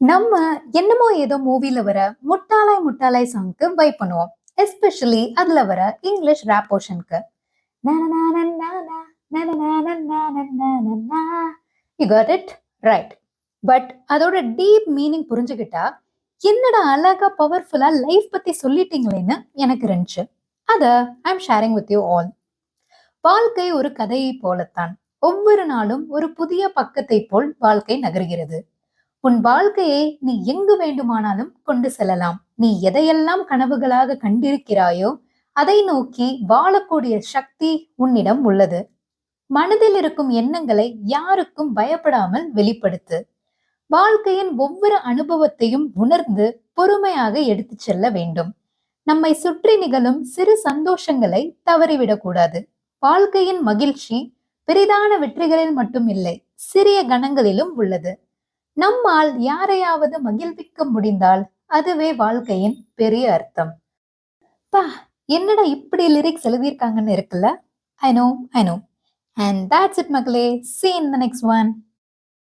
நம்ம என்னமோ ஏதோ மூவில வர முட்டாளாய் முட்டாளாய் சாங்க்கு வைப் பண்ணுவோம். எஸ்பெஷலி அதுல வர இங்கிலீஷ் ரேப் போர்ஷனுக்கு. You got it right. But அதோட டீப் மீனிங் புரிஞ்சுக்கிட்டா என்னடா அழகா பவர்ஃபுல்லா லைஃப் பத்தி சொல்லிட்டீங்களேன்னு எனக்கு இருந்துச்சு. அத I'm sharing with you all. வாழ்க்கை ஒரு கதையை போலத்தான். ஒவ்வொரு நாளும் ஒரு புதிய பக்கத்தை போல் வாழ்க்கை நகர்கிறது. உன் வாழ்க்கையை நீ எங்கு வேண்டுமானாலும் கொண்டு செல்லலாம். நீ எதையெல்லாம் கனவுகளாக கண்டிருக்கிறாயோ அதை நோக்கி வாழக்கூடிய சக்தி உன்னிடம் உள்ளது. மனதில் இருக்கும் எண்ணங்களை யாருக்கும் பயப்படாமல் வெளிப்படுத்து. வாழ்க்கையின் ஒவ்வொரு அனுபவத்தையும் உணர்ந்து பொறுமையாக எடுத்துச் செல்ல வேண்டும். நம்மை சுற்றி நிகழும் சிறு சந்தோஷங்களை தவறிவிடக்கூடாது. வாழ்க்கையின் மகிழ்ச்சி பெரிதான வெற்றிகளில் மட்டும் இல்லை, சிறிய கணங்களிலும் உள்ளது. நம்மால் யாரையாவது மகிழ்விக்க முடிந்தால் அதுவே வாழ்க்கையின் பெரிய அர்த்தம். பா, என்னடா இப்படி லிரிக்ஸ் எழுதியிருக்காங்கன்னு இருக்குல்ல. I know. And that's it மக்களே. See you in the next one.